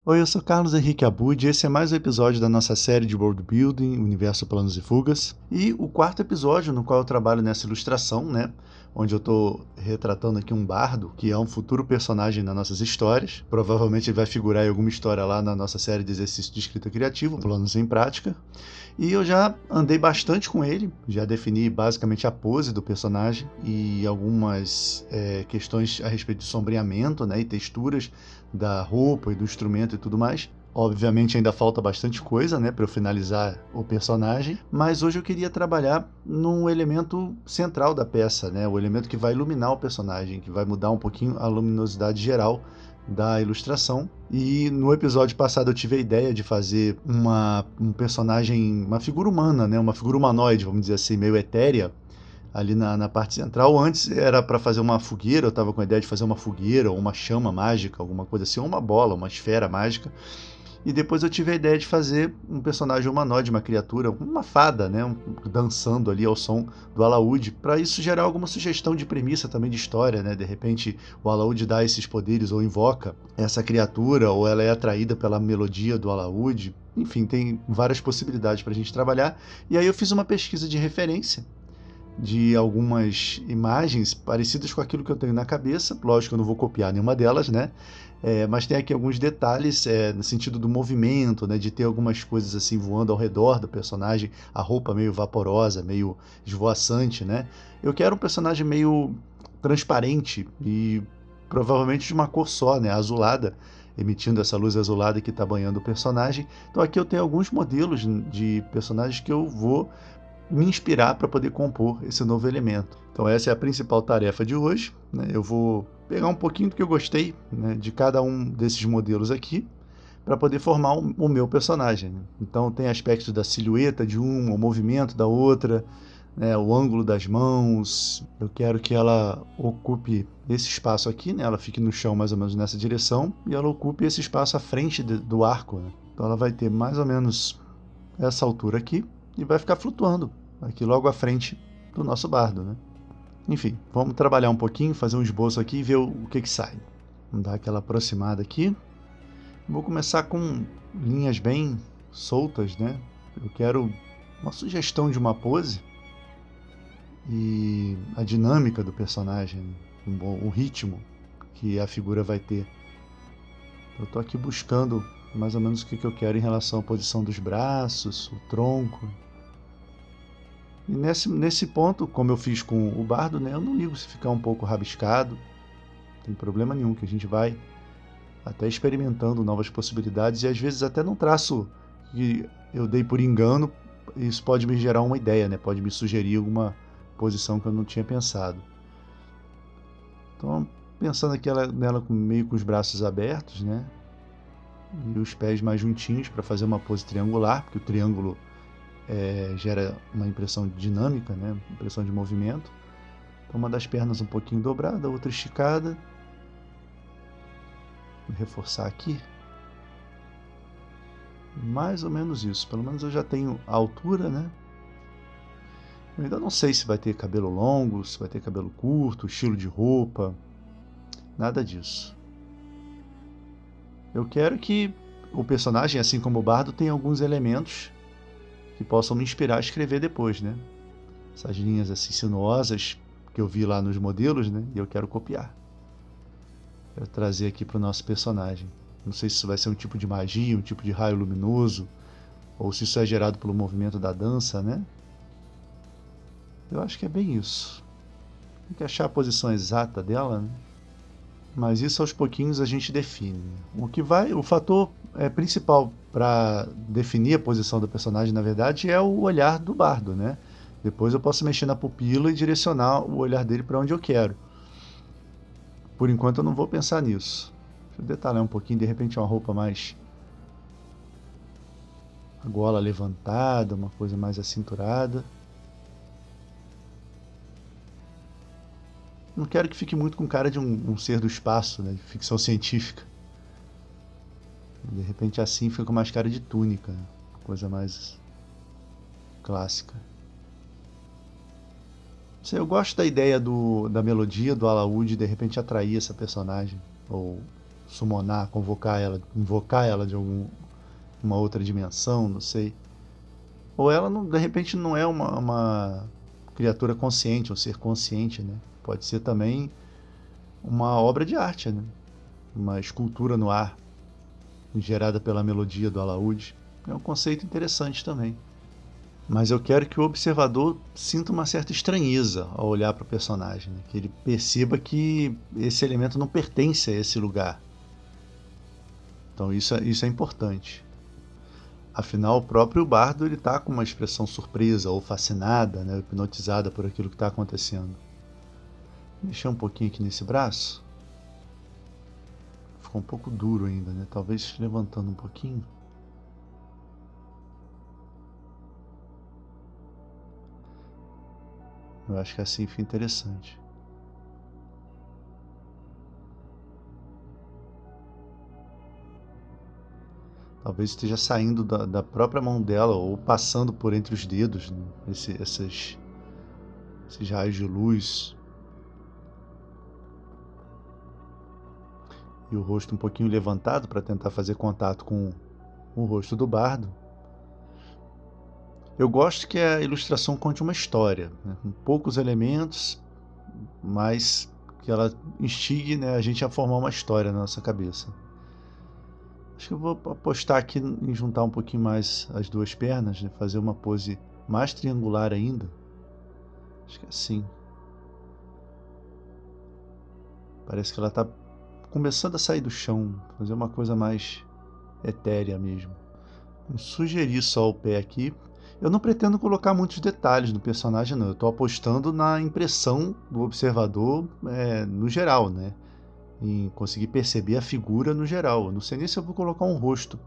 Oi, eu sou Carlos Henrique Abud e esse é mais um episódio da nossa série de World Building, Universo, Planos e Fugas. E o quarto episódio no qual eu trabalho nessa ilustração, né? Onde eu estou retratando aqui um bardo, que é um futuro personagem nas nossas histórias. Provavelmente ele vai figurar em alguma história lá na nossa série de exercício de escrita criativa, Planos em Prática. E eu já andei bastante com ele, já defini basicamente a pose do personagem e algumas questões a respeito de sombreamento, né, e texturas da roupa e do instrumento e tudo mais. Obviamente ainda falta bastante coisa, né, para eu finalizar o personagem, mas hoje eu queria trabalhar num elemento central da peça, né, o elemento que vai iluminar o personagem, que vai mudar um pouquinho a luminosidade geral da ilustração. E no episódio passado eu tive a ideia de fazer um personagem, uma figura humana, né, uma figura humanoide, vamos dizer assim, meio etérea, ali na parte central. Antes era para fazer uma fogueira, eu estava com a ideia de fazer uma fogueira ou uma chama mágica, alguma coisa assim, ou uma bola, uma esfera mágica. E depois eu tive a ideia de fazer um personagem humanoide, uma criatura, uma fada, né, dançando ali ao som do alaúde, para isso gerar alguma sugestão de premissa também de história, né? De repente o alaúde dá esses poderes ou invoca essa criatura, ou ela é atraída pela melodia do alaúde. Enfim, tem várias possibilidades para a gente trabalhar. E aí eu fiz uma pesquisa de referência de algumas imagens parecidas com aquilo que eu tenho na cabeça. Lógico que eu não vou copiar nenhuma delas, né? Mas tem aqui alguns detalhes no sentido do movimento, né? De ter algumas coisas assim voando ao redor do personagem, a roupa meio vaporosa, meio esvoaçante, né? Eu quero um personagem meio transparente e provavelmente de uma cor só, né? Azulada, emitindo essa luz azulada que está banhando o personagem. Então aqui eu tenho alguns modelos de personagens que eu vou me inspirar para poder compor esse novo elemento. Então essa é a principal tarefa de hoje, né? Eu vou pegar um pouquinho do que eu gostei, né, de cada um desses modelos aqui para poder formar o meu personagem, né? Então tem aspectos da silhueta de uma, o movimento da outra, né, o ângulo das mãos. Eu quero que ela ocupe esse espaço aqui, né? Ela fique no chão mais ou menos nessa direção e ela ocupe esse espaço à frente do arco, né? Então ela vai ter mais ou menos essa altura aqui e vai ficar flutuando aqui logo à frente do nosso bardo, né? Enfim, vamos trabalhar um pouquinho, fazer um esboço aqui e ver o que sai. Vamos dar aquela aproximada aqui. Vou começar com linhas bem soltas, né? Eu quero uma sugestão de uma pose e a dinâmica do personagem, o ritmo que a figura vai ter. Eu estou aqui buscando mais ou menos o que eu quero em relação à posição dos braços, o tronco. E nesse ponto, como eu fiz com o bardo, né, eu não ligo se ficar um pouco rabiscado, não tem problema nenhum, que a gente vai até experimentando novas possibilidades e às vezes até num traço que eu dei por engano, isso pode me gerar uma ideia, né, pode me sugerir alguma posição que eu não tinha pensado. Então, pensando aqui nela meio com os braços abertos, né, e os pés mais juntinhos para fazer uma pose triangular, porque o triângulo gera uma impressão dinâmica, né? Impressão de movimento. Então, uma das pernas um pouquinho dobrada, a outra esticada. Vou reforçar aqui. Mais ou menos isso. Pelo menos eu já tenho a altura, né? Eu ainda não sei se vai ter cabelo longo, se vai ter cabelo curto, estilo de roupa. Nada disso. Eu quero que o personagem, assim como o bardo, tenha alguns elementos que possam me inspirar a escrever depois, né? Essas linhas assim sinuosas que eu vi lá nos modelos, né? E eu quero copiar. Quero trazer aqui para o nosso personagem. Não sei se isso vai ser um tipo de magia, um tipo de raio luminoso, ou se isso é gerado pelo movimento da dança, né? Eu acho que é bem isso. Tem que achar a posição exata dela, né? Mas isso aos pouquinhos a gente define. O fator principal para definir a posição do personagem, na verdade, é o olhar do bardo, né? Depois eu posso mexer na pupila e direcionar o olhar dele para onde eu quero. Por enquanto eu não vou pensar nisso. Deixa eu detalhar um pouquinho, de repente uma roupa mais... a gola levantada, uma coisa mais acinturada. Não quero que fique muito com cara de um ser do espaço, né, de ficção científica. De repente assim fica com mais cara de túnica, né? Coisa mais clássica. Eu gosto da ideia da melodia do alaúde de repente atrair essa personagem, ou summonar, convocar ela, invocar ela de uma outra dimensão, não sei. Ou ela, de repente, não é uma criatura consciente, um ser consciente, né? Pode ser também uma obra de arte, né? Uma escultura no ar, gerada pela melodia do alaúde. É um conceito interessante também. Mas eu quero que o observador sinta uma certa estranheza ao olhar para o personagem, né? Que ele perceba que esse elemento não pertence a esse lugar. Então isso é importante. Afinal, o próprio bardo está com uma expressão surpresa ou fascinada, né? Hipnotizada por aquilo que está acontecendo. Mexer um pouquinho aqui nesse braço. Ficou um pouco duro ainda, né? Talvez levantando um pouquinho. Eu acho que assim fica interessante. Talvez esteja saindo da própria mão dela ou passando por entre os dedos, né? Esses raios de luz. E o rosto um pouquinho levantado para tentar fazer contato com o rosto do bardo. Eu gosto que a ilustração conte uma história, né? Com poucos elementos, mas que ela instigue, né, a gente a formar uma história na nossa cabeça. Acho que eu vou apostar aqui em juntar um pouquinho mais as duas pernas, né, fazer uma pose mais triangular ainda. Acho que é assim. Parece que ela está começando a sair do chão, fazer uma coisa mais etérea mesmo. Vou sugerir só o pé aqui. Eu não pretendo colocar muitos detalhes no personagem, não. Eu estou apostando na impressão do observador no geral, né? Em conseguir perceber a figura no geral. Eu não sei nem se eu vou colocar um rosto.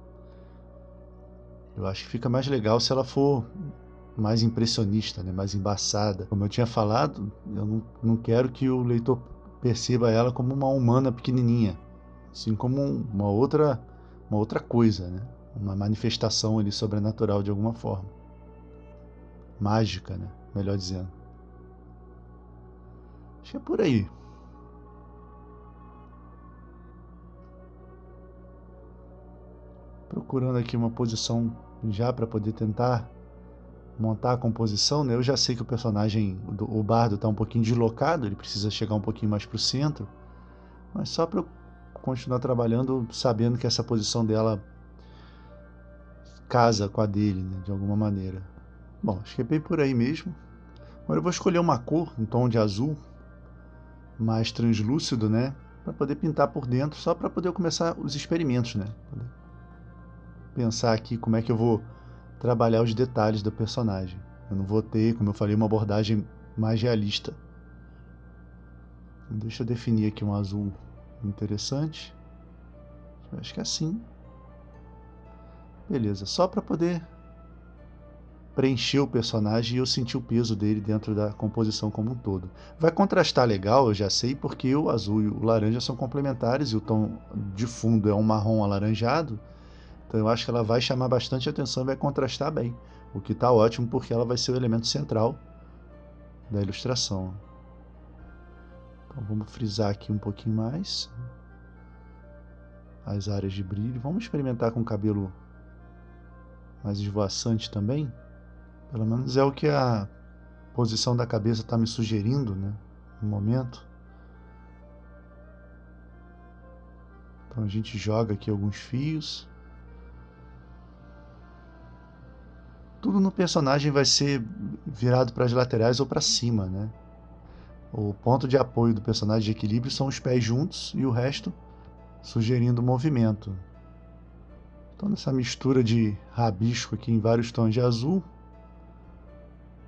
Eu acho que fica mais legal se ela for mais impressionista, né? Mais embaçada. Como eu tinha falado, eu não quero que o leitor perceba ela como uma humana pequenininha, assim como uma outra coisa, né? Uma manifestação ali sobrenatural de alguma forma. Mágica, né? Melhor dizendo. Acho que é por aí. Procurando aqui uma posição já para poder tentar montar a composição, né? Eu já sei que o personagem, o bardo, está um pouquinho deslocado, ele precisa chegar um pouquinho mais para o centro, mas só para eu continuar trabalhando sabendo que essa posição dela casa com a dele, né? De alguma maneira. Bom, acho que é bem por aí mesmo. Agora eu vou escolher uma cor, um tom de azul mais translúcido, né? Para poder pintar por dentro, só para poder começar os experimentos, né? Pensar aqui como é que eu vou trabalhar os detalhes do personagem. Eu não vou ter, como eu falei, uma abordagem mais realista. Deixa eu definir aqui um azul interessante. Acho que é assim. Beleza, só para poder preencher o personagem e eu sentir o peso dele dentro da composição como um todo. Vai contrastar legal, eu já sei, porque o azul e o laranja são complementares e o tom de fundo é um marrom alaranjado. Então eu acho que ela vai chamar bastante atenção e vai contrastar bem. O que está ótimo porque ela vai ser o elemento central da ilustração. Então vamos frisar aqui um pouquinho mais as áreas de brilho. Vamos experimentar com o cabelo mais esvoaçante também. Pelo menos é o que a posição da cabeça está me sugerindo, né, no momento. Então a gente joga aqui alguns fios. Tudo no personagem vai ser virado para as laterais ou para cima, né? O ponto de apoio do personagem de equilíbrio são os pés juntos e o resto sugerindo movimento. Então nessa mistura de rabisco aqui em vários tons de azul,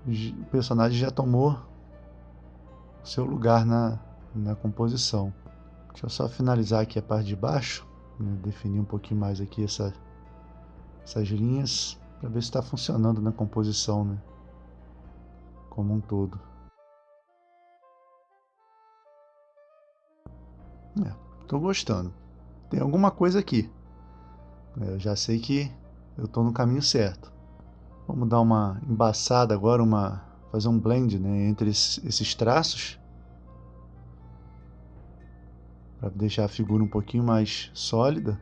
o personagem já tomou seu lugar na composição. Deixa eu só finalizar aqui a parte de baixo, né? Definir um pouquinho mais aqui essas linhas para ver se está funcionando na composição, né? Como um todo. Estou gostando. Tem alguma coisa aqui. Eu já sei que eu estou no caminho certo. Vamos dar uma embaçada agora, fazer um blend, né, entre esses traços. para deixar a figura um pouquinho mais sólida.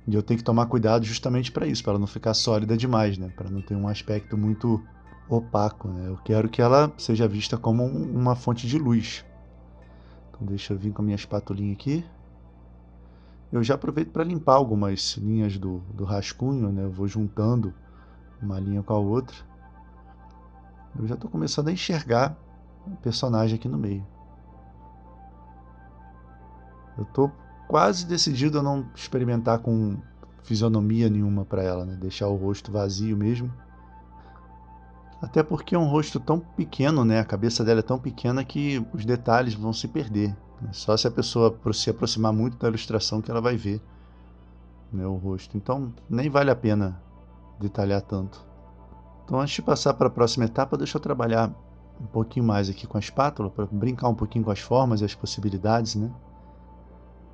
E eu tenho que tomar cuidado justamente para isso, para ela não ficar sólida demais, né? Para não ter um aspecto muito opaco, né? Eu quero que ela seja vista como uma fonte de luz. Então deixa eu vir com a minha espatulinha aqui. Eu já aproveito para limpar algumas linhas do rascunho, né? Eu vou juntando uma linha com a outra. Eu já estou começando a enxergar o personagem aqui no meio. Eu estou quase decidido a não experimentar com fisionomia nenhuma para ela, né? Deixar o rosto vazio mesmo. Até porque é um rosto tão pequeno, né? A cabeça dela é tão pequena que os detalhes vão se perder. Só se a pessoa se aproximar muito da ilustração que ela vai ver, né, o rosto. Então nem vale a pena detalhar tanto. Então antes de passar para a próxima etapa, deixa eu trabalhar um pouquinho mais aqui com a espátula, para brincar um pouquinho com as formas e as possibilidades, né?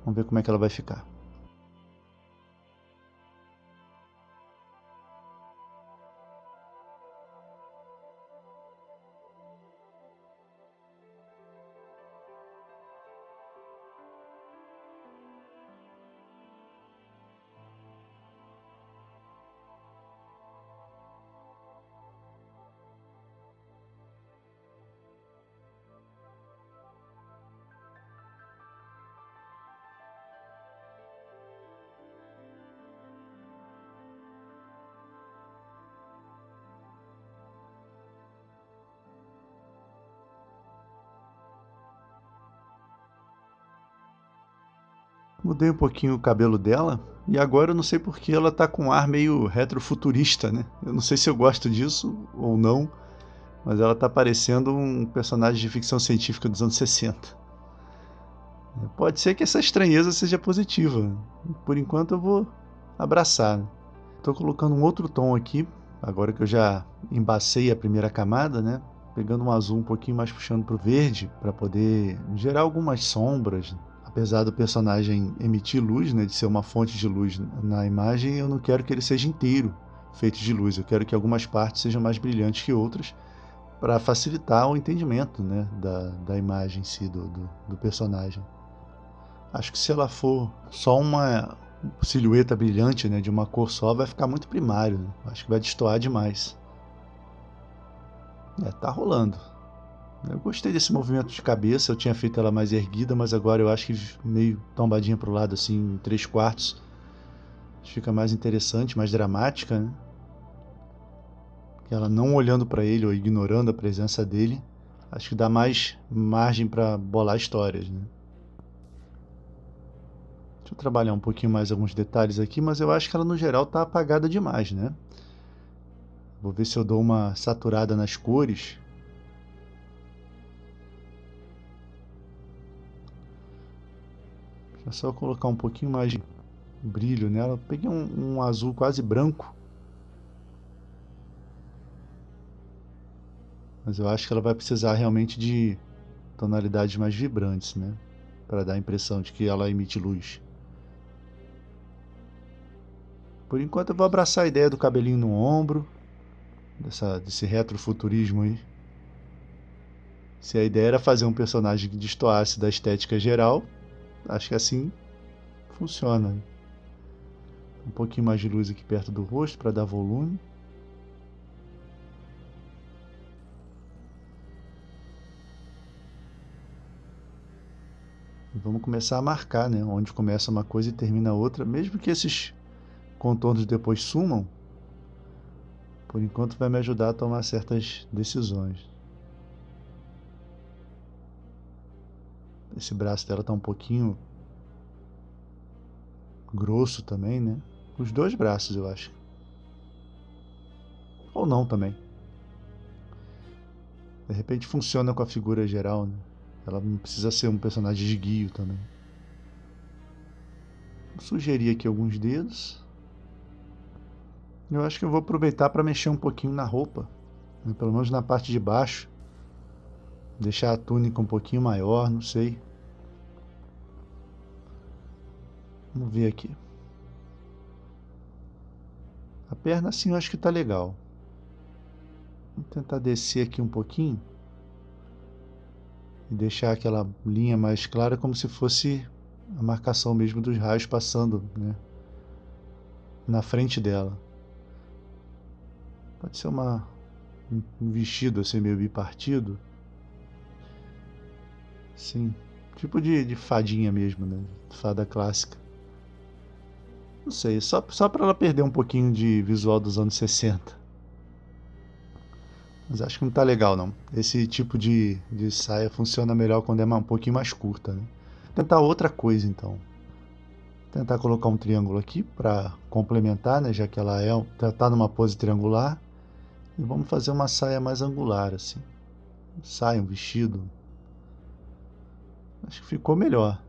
Vamos ver como é que ela vai ficar. Mudei um pouquinho o cabelo dela e agora eu não sei porque ela tá com um ar meio retrofuturista, né? Eu não sei se eu gosto disso ou não, mas ela tá parecendo um personagem de ficção científica dos anos 60. Pode ser que essa estranheza seja positiva. Por enquanto eu vou abraçar. Estou colocando um outro tom aqui, agora que eu já embacei a primeira camada, né? Pegando um azul um pouquinho mais puxando para o verde, para poder gerar algumas sombras. Apesar do personagem emitir luz, né, de ser uma fonte de luz na imagem, eu não quero que ele seja inteiro feito de luz. Eu quero que algumas partes sejam mais brilhantes que outras, para facilitar o entendimento, né, da imagem em si, do personagem. Acho que se ela for só uma silhueta brilhante, né, de uma cor só, vai ficar muito primário, né? Acho que vai destoar demais. Tá rolando. Eu gostei desse movimento de cabeça, eu tinha feito ela mais erguida, mas agora eu acho que meio tombadinha para o lado, assim, em 3/4. Fica mais interessante, mais dramática, né? Ela não olhando para ele ou ignorando a presença dele, acho que dá mais margem para bolar histórias, né? Deixa eu trabalhar um pouquinho mais alguns detalhes aqui, mas eu acho que ela no geral está apagada demais, né? Vou ver se eu dou uma saturada nas cores. É só colocar um pouquinho mais de brilho nela. Eu peguei um azul quase branco, mas eu acho que ela vai precisar realmente de tonalidades mais vibrantes, né? Para dar a impressão de que ela emite luz. Por enquanto eu vou abraçar a ideia do cabelinho no ombro, desse retrofuturismo aí. Se a ideia era fazer um personagem que destoasse da estética geral, acho que assim funciona. Um pouquinho mais de luz aqui perto do rosto para dar volume. E vamos começar a marcar, né? Onde começa uma coisa e termina outra, mesmo que esses contornos depois sumam. Por enquanto vai me ajudar a tomar certas decisões. Esse braço dela está um pouquinho grosso também, né? Os dois braços, eu acho. Ou não também. De repente funciona com a figura geral, né? Ela não precisa ser um personagem de guio também. Vou sugerir aqui alguns dedos. Eu acho que eu vou aproveitar para mexer um pouquinho na roupa, né? Pelo menos na parte de baixo. Deixar a túnica um pouquinho maior, não sei. Vamos ver aqui. A perna assim eu acho que tá legal. Vou tentar descer aqui um pouquinho. e deixar aquela linha mais clara como se fosse a marcação mesmo dos raios passando, né, na frente dela. Pode ser um vestido assim meio bipartido. Sim, tipo de fadinha mesmo, né? Fada clássica. Não sei, só para ela perder um pouquinho de visual dos anos 60. Mas acho que não tá legal, não. Esse tipo de saia funciona melhor quando é um pouquinho mais curta, né? Tentar outra coisa, então. Tentar colocar um triângulo aqui para complementar, né? Já que ela tá numa pose triangular. E vamos fazer uma saia mais angular, assim. Saia, um vestido. Acho que ficou melhor.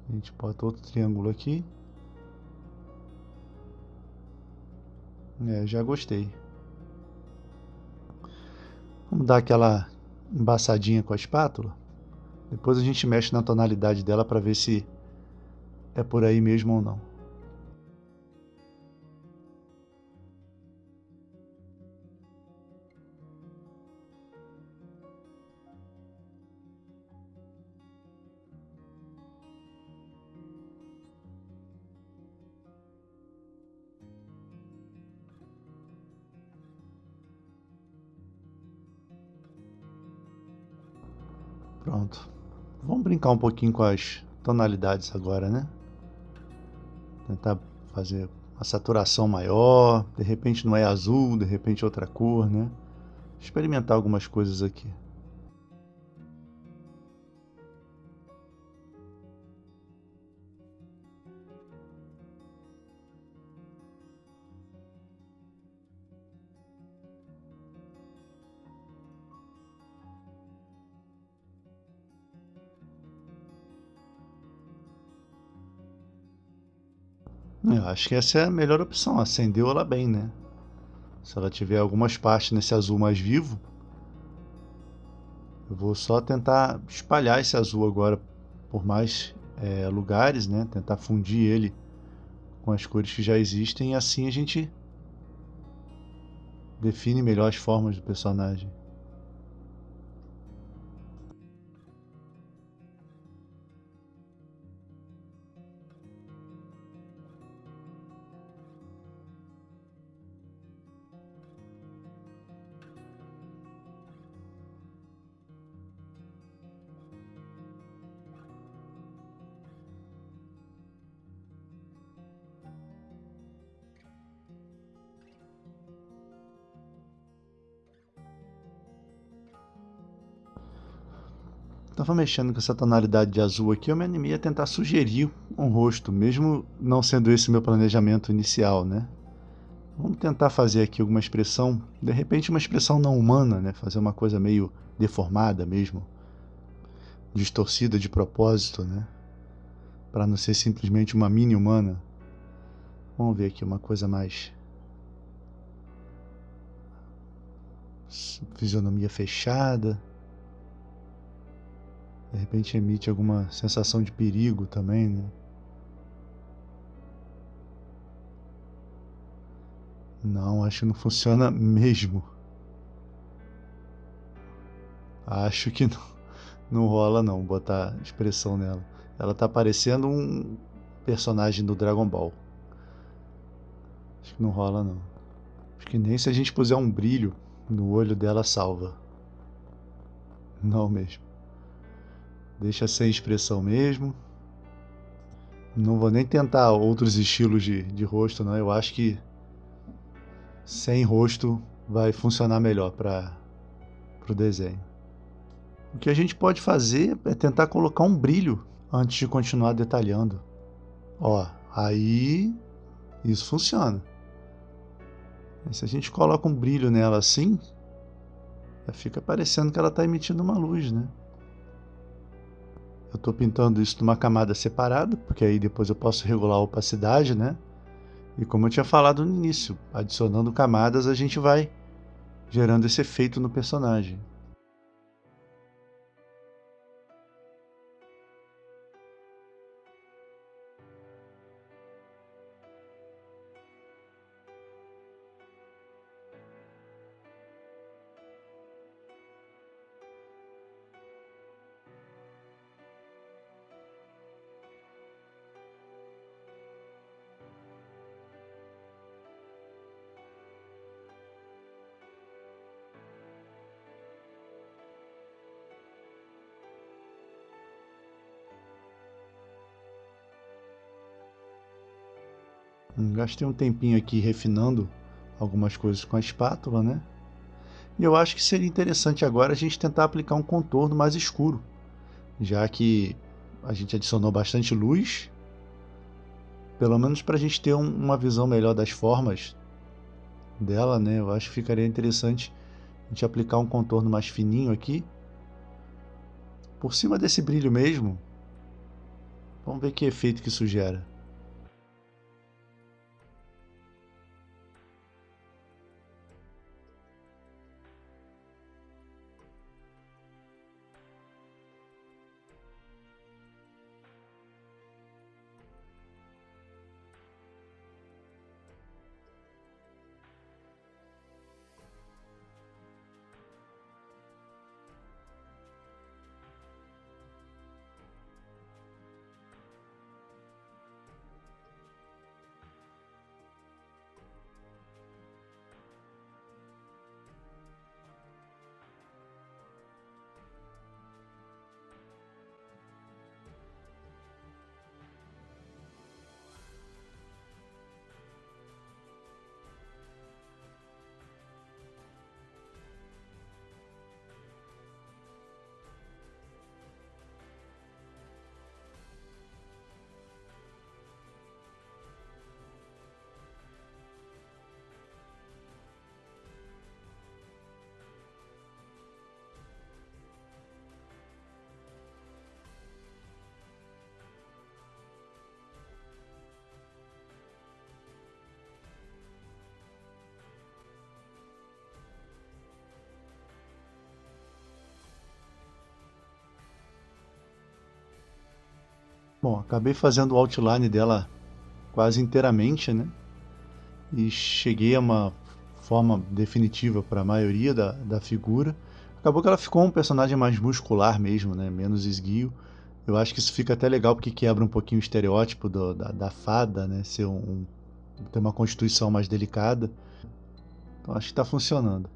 A gente bota outro triângulo aqui. Já gostei. Vamos dar aquela embaçadinha com a espátula. Depois a gente mexe na tonalidade dela para ver se é por aí mesmo ou não. Pronto. Vamos brincar um pouquinho com as tonalidades agora, né? Tentar fazer uma saturação maior. De repente não é azul, de repente é outra cor, né? Experimentar algumas coisas aqui. Eu acho que essa é a melhor opção. Acendeu ela bem, né? Se ela tiver algumas partes nesse azul mais vivo, eu vou só tentar espalhar esse azul agora por mais lugares, né? Tentar fundir ele com as cores que já existem e assim a gente define melhor as formas do personagem. Estava mexendo com essa tonalidade de azul aqui, eu me animei a tentar sugerir um rosto, mesmo não sendo esse meu planejamento inicial, né? Vamos tentar fazer aqui alguma expressão, de repente uma expressão não humana, né? Fazer uma coisa meio deformada mesmo, distorcida de propósito, né? Para não ser simplesmente uma mini humana. Vamos ver aqui uma coisa mais fisionomia fechada. De repente emite alguma sensação de perigo também, né? Não, acho que não funciona mesmo. Acho que não rola não botar expressão nela. Ela tá parecendo um personagem do Dragon Ball. Acho que não rola não. Acho que nem se a gente puser um brilho no olho dela salva. Não mesmo. Deixa sem expressão mesmo. Não vou nem tentar outros estilos de rosto, não. Eu acho que sem rosto vai funcionar melhor para o desenho. O que a gente pode fazer é tentar colocar um brilho antes de continuar detalhando. Ó, aí isso funciona. E se a gente coloca um brilho nela assim, já fica parecendo que ela está emitindo uma luz, né? Eu estou pintando isso numa camada separada, porque aí depois eu posso regular a opacidade, né? E como eu tinha falado no início, adicionando camadas a gente vai gerando esse efeito no personagem. Gastei um tempinho aqui refinando algumas coisas com a espátula, né? E eu acho que seria interessante agora a gente tentar aplicar um contorno mais escuro, já que a gente adicionou bastante luz, pelo menos para a gente ter uma visão melhor das formas dela, né? Eu acho que ficaria interessante a gente aplicar um contorno mais fininho aqui, por cima desse brilho mesmo. Vamos ver que efeito que isso gera. Bom, acabei fazendo o outline dela quase inteiramente, né? E cheguei a uma forma definitiva para a maioria da figura. Acabou que ela ficou um personagem mais muscular mesmo, né? Menos esguio. Eu acho que isso fica até legal porque quebra um pouquinho o estereótipo da fada, né? Ser ter uma constituição mais delicada. Então acho que está funcionando.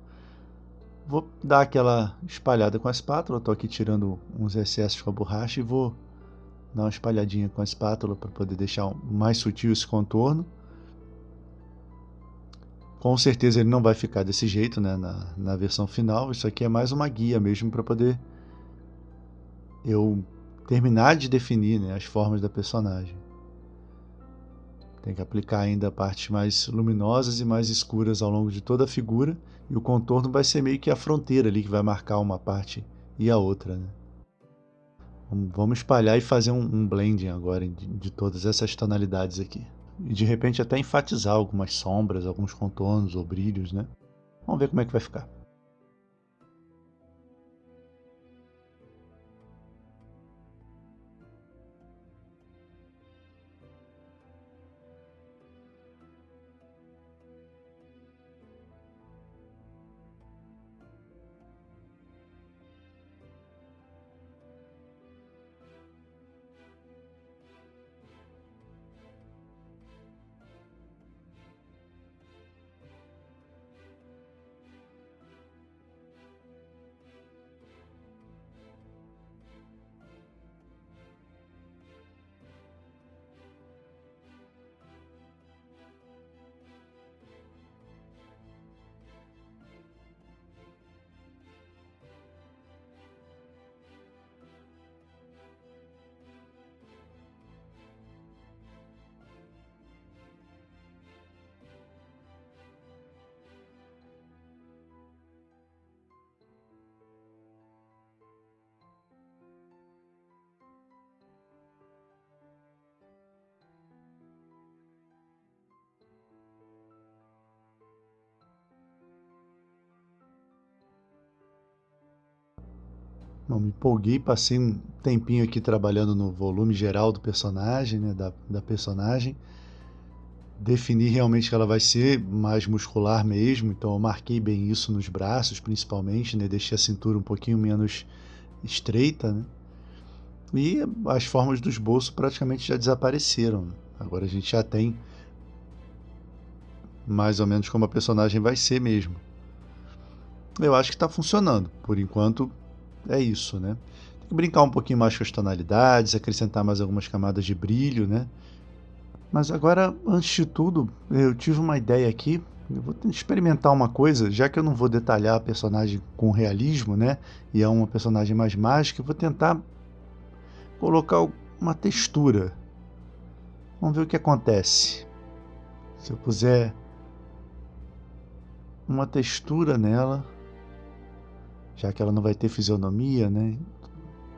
Vou dar aquela espalhada com a espátula. Estou aqui tirando uns excessos com a borracha e vou dar uma espalhadinha com a espátula para poder deixar mais sutil esse contorno. Com certeza ele não vai ficar desse jeito, né, na versão final. Isso aqui é mais uma guia mesmo para poder eu terminar de definir, né, as formas da personagem. Tem que aplicar ainda partes mais luminosas e mais escuras ao longo de toda a figura. E o contorno vai ser meio que a fronteira ali que vai marcar uma parte e a outra, né? Vamos espalhar e fazer um blending agora de todas essas tonalidades aqui. E de repente até enfatizar algumas sombras, alguns contornos ou brilhos, né? Vamos ver como é que vai ficar. Bom, me empolguei, passei um tempinho aqui trabalhando no volume geral do personagem, né, da personagem. Defini realmente que ela vai ser mais muscular mesmo, então eu marquei bem isso nos braços, principalmente, né, deixei a cintura um pouquinho menos estreita, né, e as formas dos bolsos praticamente já desapareceram, né? Agora a gente já tem mais ou menos como a personagem vai ser mesmo. Eu acho que está funcionando, por enquanto é isso, né? Tem que brincar um pouquinho mais com as tonalidades, acrescentar mais algumas camadas de brilho, né? Mas agora, antes de tudo, eu tive uma ideia aqui. Eu vou experimentar uma coisa, já que eu não vou detalhar a personagem com realismo, né? E é uma personagem mais mágica, eu vou tentar colocar uma textura. Vamos ver o que acontece. Se eu puser uma textura nela, já que ela não vai ter fisionomia, né?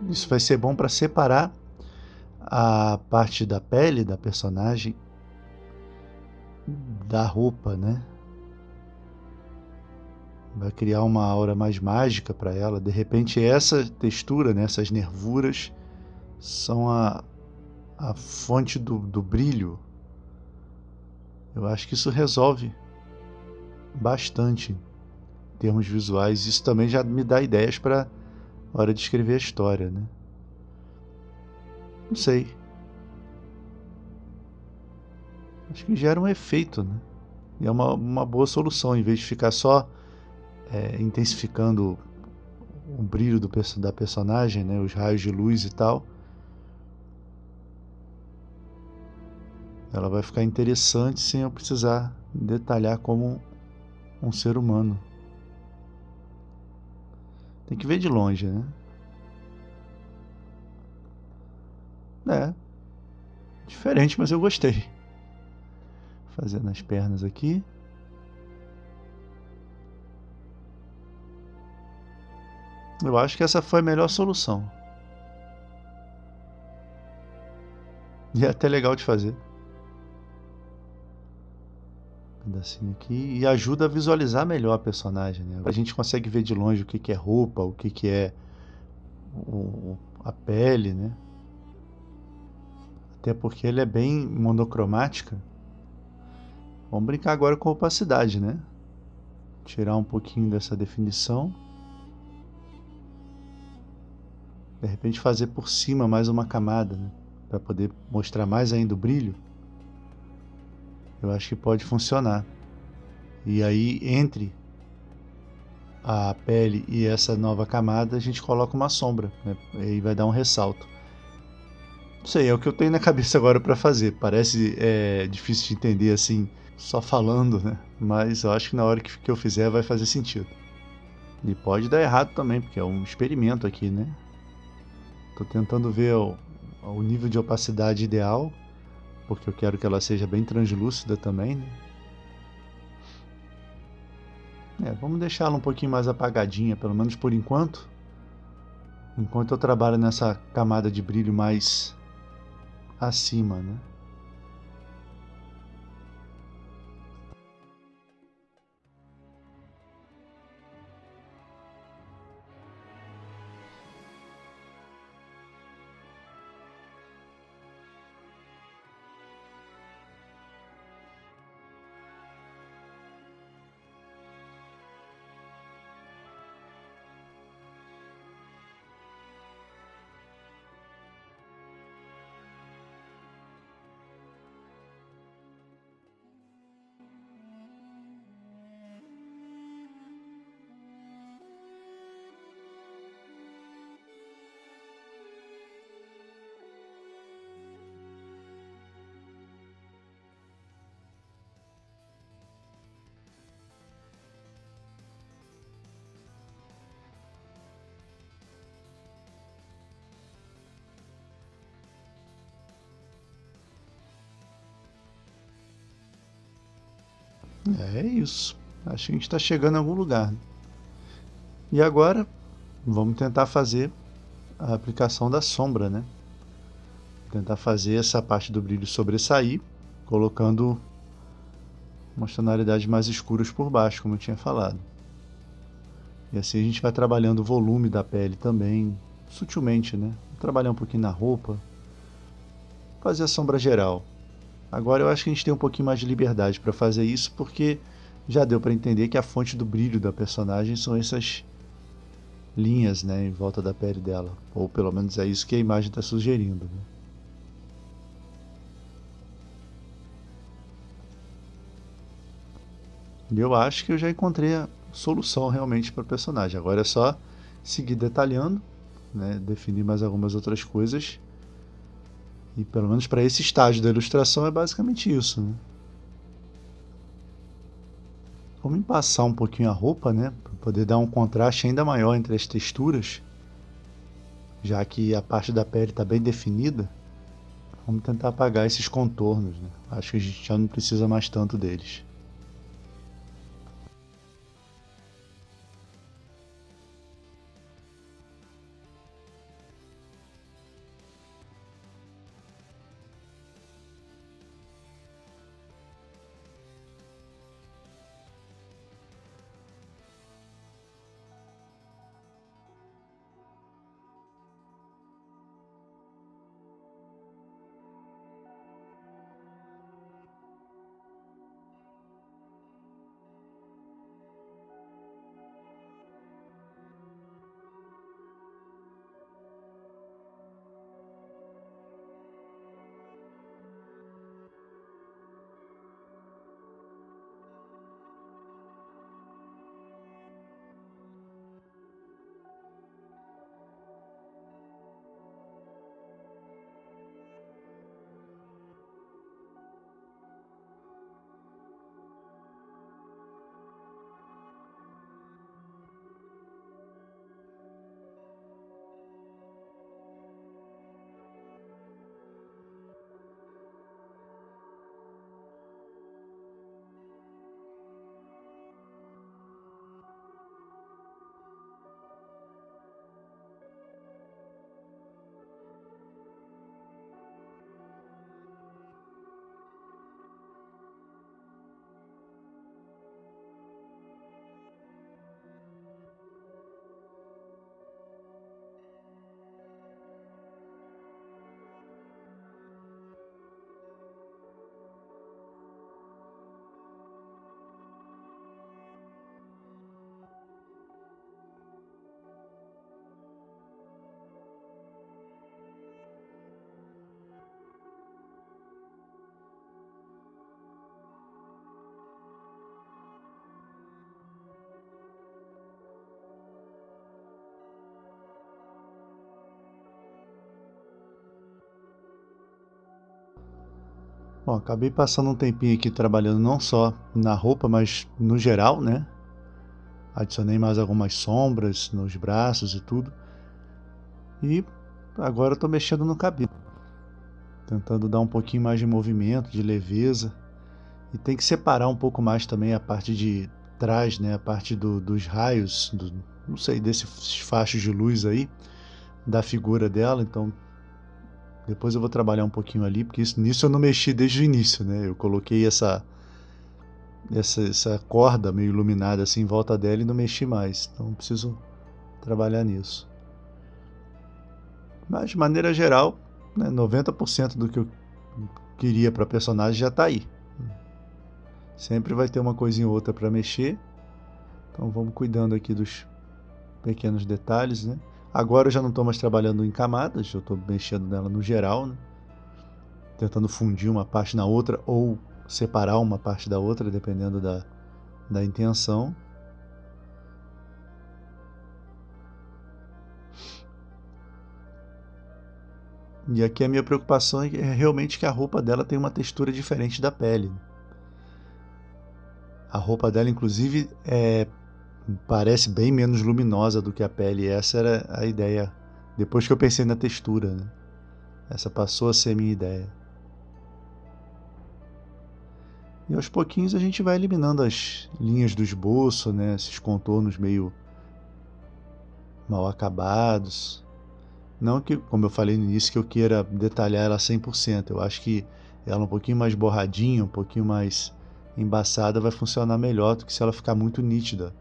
Isso vai ser bom para separar a parte da pele da personagem da roupa, né? Vai criar uma aura mais mágica para ela. De repente, essa textura, né, essas nervuras, são a fonte do brilho. Eu acho que isso resolve bastante em termos visuais. Isso também já me dá ideias para a hora de escrever a história, né? Não sei. Acho que gera um efeito, né? E é uma boa solução, em vez de ficar só intensificando o brilho da personagem, né? Os raios de luz e tal. Ela vai ficar interessante sem eu precisar detalhar como um ser humano. Tem que ver de longe, né? É, diferente, mas eu gostei. Fazendo as pernas aqui. Eu acho que essa foi a melhor solução. E é até legal de fazer. Um pedacinho aqui. E ajuda a visualizar melhor a personagem, né? A gente consegue ver de longe o que é roupa, o que é a pele, né? Até porque ela é bem monocromática. Vamos brincar agora com a opacidade, né? Tirar um pouquinho dessa definição. De repente fazer por cima mais uma camada, né? Para poder mostrar mais ainda o brilho. Eu acho que pode funcionar. E aí, entre a pele e essa nova camada, a gente coloca uma sombra, né? E aí vai dar um ressalto. Não sei, é o que eu tenho na cabeça agora para fazer. Parece difícil de entender assim, só falando, né? Mas eu acho que na hora que eu fizer vai fazer sentido. E pode dar errado também, porque é um experimento aqui, né? Tô tentando ver o nível de opacidade ideal, porque eu quero que ela seja bem translúcida também, né? Vamos deixá-la um pouquinho mais apagadinha, pelo menos por enquanto. Enquanto eu trabalho nessa camada de brilho mais acima, né? É isso. Acho que a gente está chegando em algum lugar. E agora, vamos tentar fazer a aplicação da sombra, né? Tentar fazer essa parte do brilho sobressair, colocando umas tonalidades mais escuras por baixo, como eu tinha falado. E assim a gente vai trabalhando o volume da pele também, sutilmente, né? Trabalhar um pouquinho na roupa, fazer a sombra geral. Agora eu acho que a gente tem um pouquinho mais de liberdade para fazer isso, porque já deu para entender que a fonte do brilho da personagem são essas linhas, né, em volta da pele dela. Ou pelo menos é isso que a imagem está sugerindo, né? E eu acho que eu já encontrei a solução realmente para o personagem. Agora é só seguir detalhando, né, definir mais algumas outras coisas E pelo menos para esse estágio da ilustração é basicamente isso, né? Vamos empassar um pouquinho a roupa, né? Para poder dar um contraste ainda maior entre as texturas, já que a parte da pele está bem definida. Vamos tentar apagar esses contornos, né? Acho que a gente já não precisa mais tanto deles. Bom, acabei passando um tempinho aqui trabalhando não só na roupa, mas no geral, né? Adicionei mais algumas sombras nos braços e tudo. E agora eu tô mexendo no cabelo, tentando dar um pouquinho mais de movimento, de leveza. E tem que separar um pouco mais também a parte de trás, né? A parte dos raios, não sei, desses fachos de luz aí, da figura dela. Então depois eu vou trabalhar um pouquinho ali, porque nisso eu não mexi desde o início, né? Eu coloquei essa corda meio iluminada assim em volta dela e não mexi mais. Então preciso trabalhar nisso. Mas de maneira geral, né, 90% do que eu queria para personagem já está aí. Sempre vai ter uma coisinha ou outra para mexer. Então vamos cuidando aqui dos pequenos detalhes, né? Agora eu já não estou mais trabalhando em camadas, eu estou mexendo nela no geral, né? Tentando fundir uma parte na outra ou separar uma parte da outra, dependendo da intenção. E aqui a minha preocupação é realmente que a roupa dela tem uma textura diferente da pele. A roupa dela, inclusive, parece bem menos luminosa do que a pele. Essa era a ideia. Depois que eu pensei na textura, né? Essa passou a ser a minha ideia. E aos pouquinhos a gente vai eliminando as linhas do esboço, né? Esses contornos meio mal acabados. Não que, como eu falei no início, que eu queira detalhar ela 100%. Eu acho que ela um pouquinho mais borradinha, um pouquinho mais embaçada vai funcionar melhor do que se ela ficar muito nítida.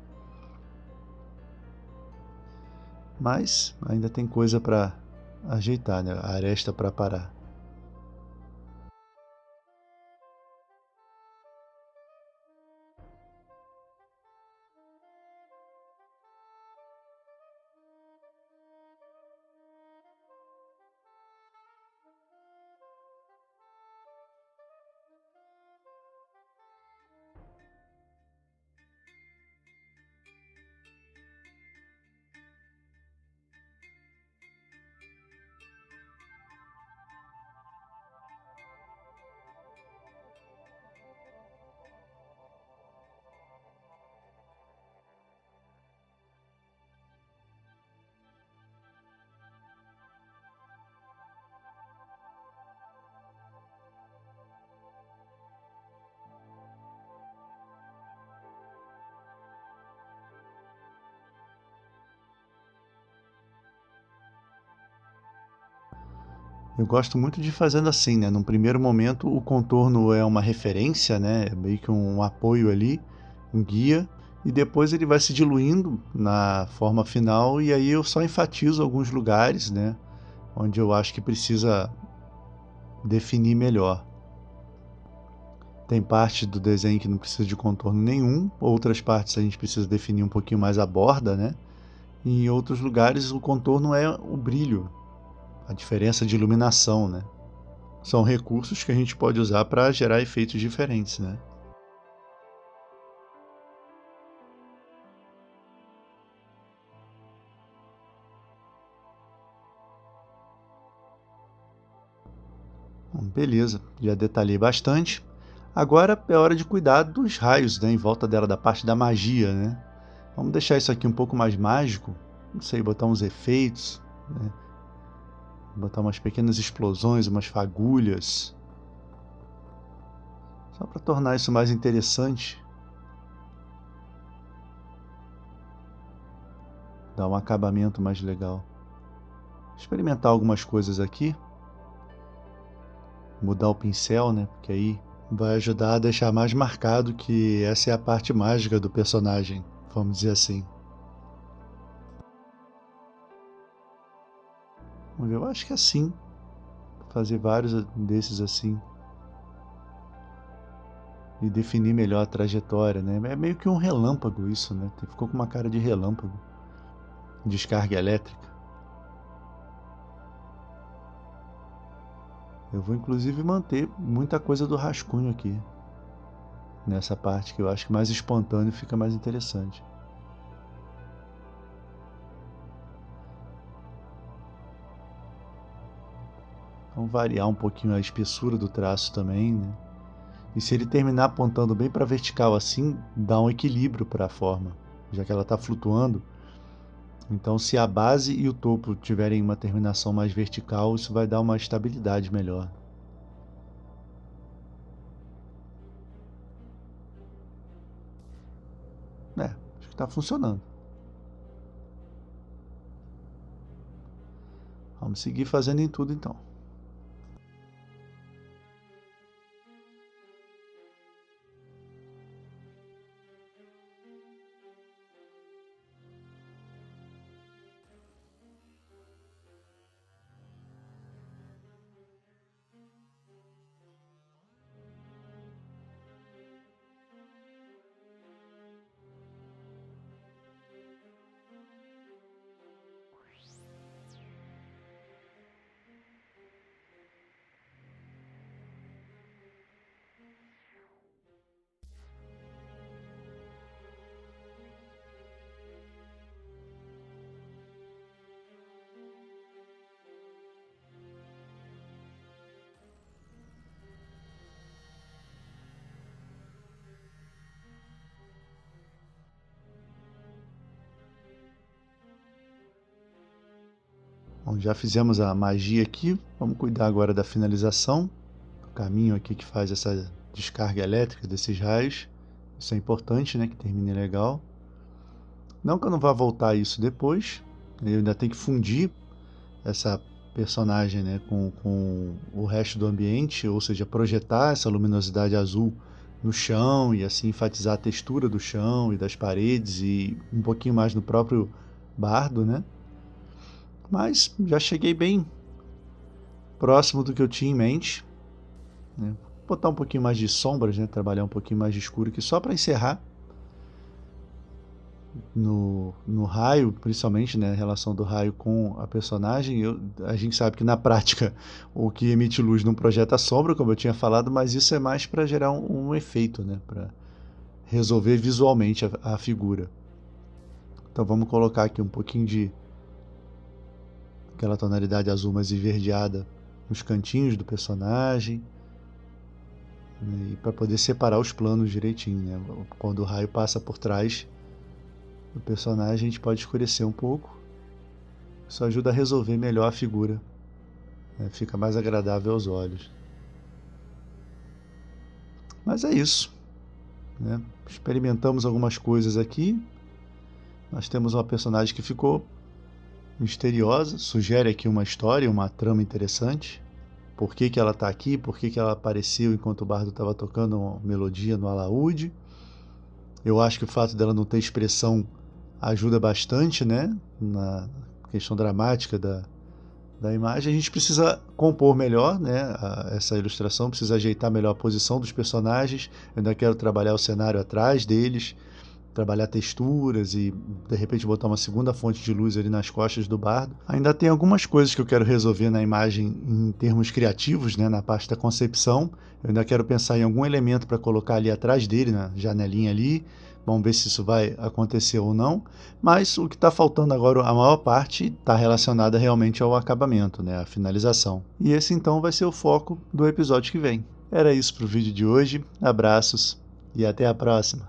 Mas ainda tem coisa para ajeitar, né? A aresta para parar. Eu gosto muito de fazendo assim, né? Num primeiro momento o contorno é uma referência, né? É meio que um apoio ali, um guia, e depois ele vai se diluindo na forma final e aí eu só enfatizo alguns lugares, né? Onde eu acho que precisa definir melhor. Tem parte do desenho que não precisa de contorno nenhum, outras partes a gente precisa definir um pouquinho mais a borda, né? E em outros lugares o contorno é o brilho, a diferença de iluminação, né? São recursos que a gente pode usar para gerar efeitos diferentes, né? Bom, beleza, já detalhei bastante. Agora é hora de cuidar dos raios, né, em volta dela, da parte da magia, né? Vamos deixar isso aqui um pouco mais mágico. Não sei, botar uns efeitos, né? Botar umas pequenas explosões, umas fagulhas. Só para tornar isso mais interessante. Dar um acabamento mais legal. Experimentar algumas coisas aqui. Mudar o pincel, né? Porque aí vai ajudar a deixar mais marcado que essa é a parte mágica do personagem, vamos dizer assim. Vamos ver, eu acho que é assim. Fazer vários desses assim. E definir melhor a trajetória, né? É meio que um relâmpago isso, né? Ficou com uma cara de relâmpago. Descarga elétrica. Eu vou inclusive manter muita coisa do rascunho aqui. Nessa parte que eu acho que mais espontâneo fica mais interessante. Vamos variar um pouquinho a espessura do traço também, né? E se ele terminar apontando bem para vertical assim, dá um equilíbrio para a forma, já que ela está flutuando. Então, se a base e o topo tiverem uma terminação mais vertical, isso vai dar uma estabilidade melhor. Acho que está funcionando. Vamos seguir fazendo em tudo então. Bom, já fizemos a magia aqui, vamos cuidar agora da finalização, do caminho aqui que faz essa descarga elétrica desses raios. Isso é importante, né, que termine legal. Não que eu não vá voltar a isso depois, eu ainda tenho que fundir essa personagem, né, com o resto do ambiente, ou seja, projetar essa luminosidade azul no chão e assim enfatizar a textura do chão e das paredes e um pouquinho mais no próprio bardo, né? Mas já cheguei bem próximo do que eu tinha em mente, né? Botar um pouquinho mais de sombras, né? Trabalhar um pouquinho mais de escuro aqui só para encerrar no raio, principalmente, né? A relação do raio com a personagem. A gente sabe que na prática o que emite luz não projeta sombra, como eu tinha falado, mas isso é mais para gerar um efeito, né? Para resolver visualmente a figura. Então vamos colocar aqui um pouquinho de aquela tonalidade azul mais esverdeada nos cantinhos do personagem, né, e para poder separar os planos direitinho, né? Quando o raio passa por trás do personagem, a gente pode escurecer um pouco. Isso ajuda a resolver melhor a figura, né? Fica mais agradável aos olhos. Mas é isso, né? Experimentamos algumas coisas aqui. Nós temos uma personagem que ficou misteriosa, sugere aqui uma história, uma trama interessante. por que ela está aqui, por que ela apareceu enquanto o bardo estava tocando uma melodia no alaúde. Eu acho que o fato dela não ter expressão ajuda bastante, né, na questão dramática da imagem. A gente precisa compor melhor, né, essa ilustração, precisa ajeitar melhor a posição dos personagens. Eu ainda quero trabalhar o cenário atrás deles, trabalhar texturas e de repente botar uma segunda fonte de luz ali nas costas do bardo. Ainda tem algumas coisas que eu quero resolver na imagem em termos criativos, né, na parte da concepção. Eu ainda quero pensar em algum elemento para colocar ali atrás dele, na janelinha ali. Vamos ver se isso vai acontecer ou não. Mas o que está faltando agora, a maior parte, está relacionada realmente ao acabamento, né, à finalização. E esse então vai ser o foco do episódio que vem. Era isso para o vídeo de hoje. Abraços e até a próxima!